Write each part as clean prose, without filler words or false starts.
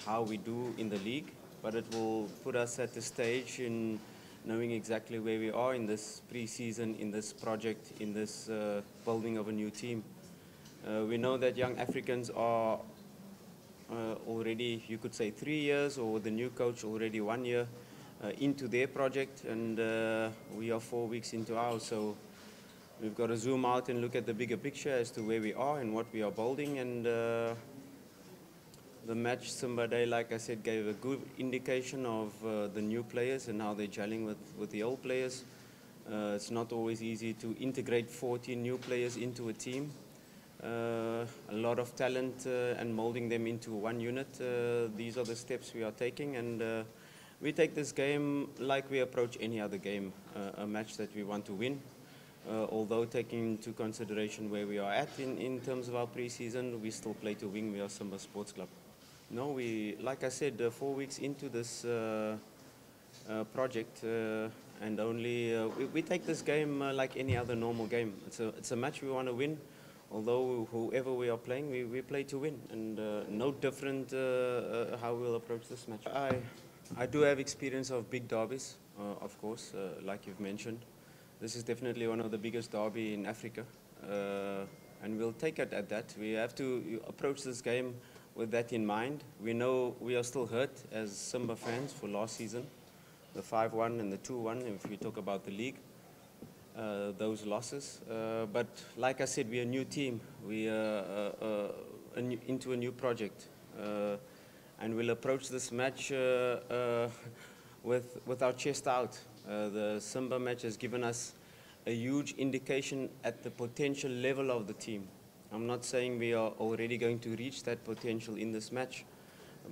how we do in the league, but it will put us at the stage in knowing exactly where we are in this pre-season, in this project, in this building of a new team. We know that young Africans are already, you could say, 3 years, or the new coach already 1 year into their project, and we are 4 weeks into ours. So we've got to zoom out and look at the bigger picture as to where we are and what we are building. And the match Simba Day, like I said, gave a good indication of the new players and how they're gelling with the old players. It's not always easy to integrate 14 new players into a team. A lot of talent and molding them into one unit. These are the steps we are taking, and we take this game like we approach any other game, a match that we want to win. Although taking into consideration where we are at in terms of our pre-season, we still play to win. We are Simba Sports Club. No, like I said, 4 weeks into this project, and only we take this game like any other normal game. It's a match we want to win. Although whoever we are playing, we play to win, and no different how we'll approach this match. I do have experience of big derbies, of course, like you've mentioned. This is definitely one of the biggest derby in Africa, and we'll take it at that. We have to approach this game with that in mind. We know we are still hurt as Simba fans for last season, the 5-1 and the 2-1, if we talk about the league. Those losses, but like I said, we're a new team. We are into a new project, and we'll approach this match with our chest out. The Simba match has given us a huge indication at the potential level of the team. I'm not saying we are already going to reach that potential in this match,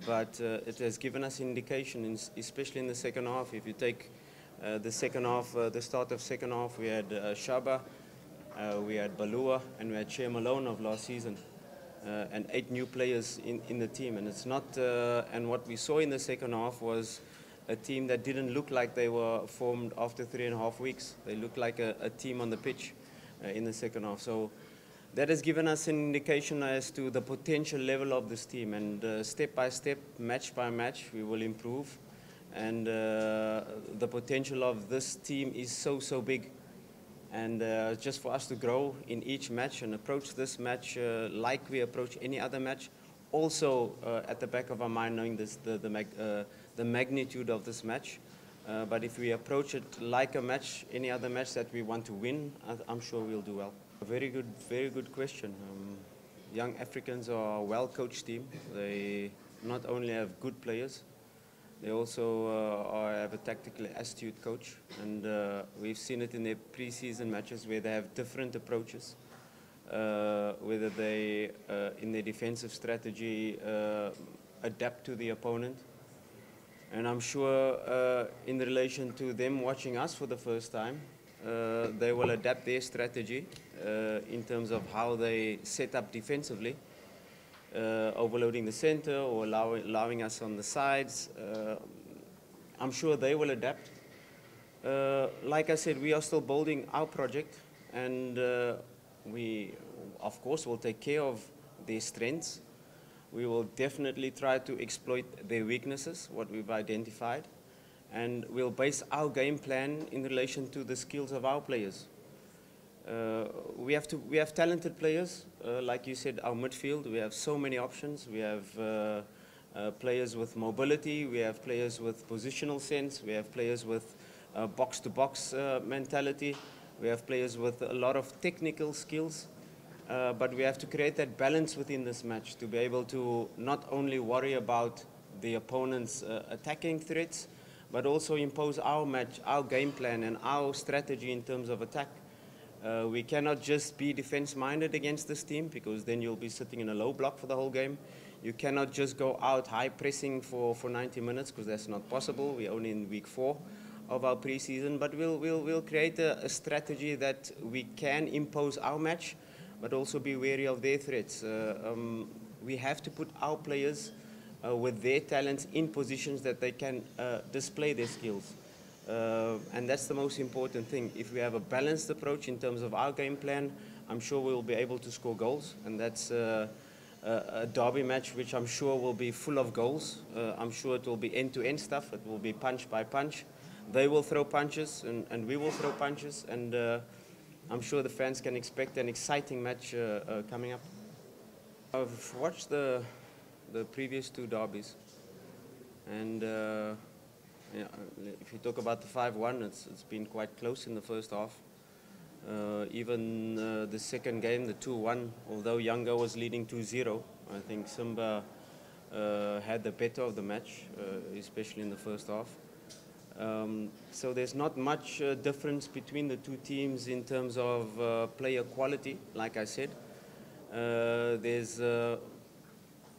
but it has given us indication, especially in the second half. If you take the second half, the start of second half, we had Shaba, we had Balua, and we had Shea Malone of last season, and 8 new players in the team. And it's not. And what we saw in the second half was a team that didn't look like they were formed after 3.5 weeks. They looked like a team on the pitch in the second half. So that has given us an indication as to the potential level of this team. And step by step, match by match, we will improve. And the potential of this team is so big, and just for us to grow in each match and approach this match like we approach any other match, also at the back of our mind knowing this, the magnitude of this match, but if we approach it like a match, any other match that we want to win, I'm sure we'll do well. A very good question. Young Africans are a well-coached team. They not only have good players, they also have a tactically astute coach, and we've seen it in their pre-season matches where they have different approaches, whether they, in their defensive strategy, adapt to the opponent. And I'm sure in relation to them watching us for the first time, they will adapt their strategy in terms of how they set up defensively. Overloading the center or allowing us on the sides. I'm sure they will adapt. Like I said, we are still building our project, and we, of course, will take care of their strengths. We will definitely try to exploit their weaknesses, what we've identified, and we'll base our game plan in relation to the skills of our players. We have talented players, like you said, our midfield. We have so many options. We have players with mobility. We have players with positional sense. We have players with box-to-box mentality. We have players with a lot of technical skills. But we have to create that balance within this match to be able to not only worry about the opponent's attacking threats, but also impose our game plan and our strategy in terms of attack. We cannot just be defense-minded against this team, because then you'll be sitting in a low block for the whole game. You cannot just go out high pressing for 90 minutes, because that's not possible. We're only in week 4 of our preseason, but we'll create a strategy that we can impose our match, but also be wary of their threats. We have to put our players with their talents in positions that they can display their skills. And that's the most important thing. If we have a balanced approach in terms of our game plan, I'm sure we'll be able to score goals, and that's a derby match which I'm sure will be full of goals. I'm sure it will be end-to-end stuff. It will be punch by punch. They will throw punches and we will throw punches, and I'm sure the fans can expect an exciting match coming up. I've watched the previous two derbies, and yeah, if you talk about the 5-1, it's been quite close in the first half. Even the second game, the 2-1, although Yanga was leading 2-0, I think Simba had the better of the match, especially in the first half. So there's not much difference between the two teams in terms of player quality, like I said. There's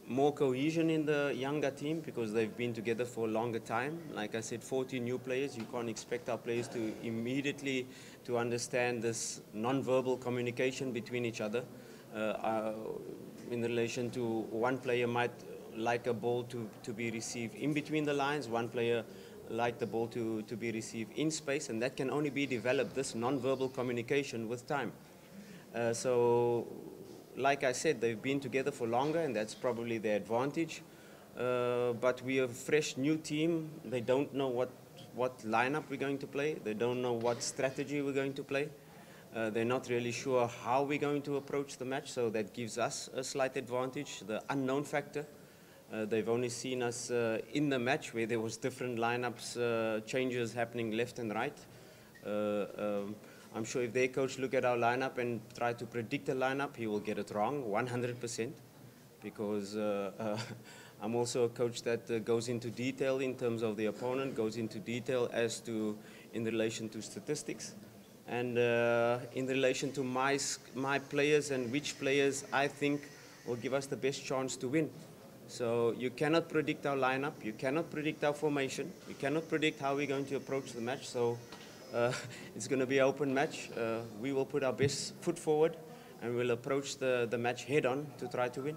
more cohesion in the Yanga team because they've been together for a longer time. Like I said, 40 new players. You can't expect our players to immediately to understand this non-verbal communication between each other. In relation to one player might like a ball to be received in between the lines, one player like the ball to be received in space, and that can only be developed, this non-verbal communication, with time. So like I said, they've been together for longer, and that's probably their advantage. But we are a fresh new team. They don't know what lineup we're going to play. They don't know what strategy we're going to play. They're not really sure how we're going to approach the match, so that gives us a slight advantage, the unknown factor. They've only seen us in the match where there was different lineups, changes happening left and right. I'm sure if their coach look at our lineup and try to predict the lineup, he will get it wrong 100%, because I'm also a coach that goes into detail in terms of the opponent, goes into detail as to in relation to statistics, and in relation to my players and which players I think will give us the best chance to win. So you cannot predict our lineup, you cannot predict our formation, you cannot predict how we're going to approach the match. So it's going to be an open match. We will put our best foot forward and we'll approach the match head on to try to win.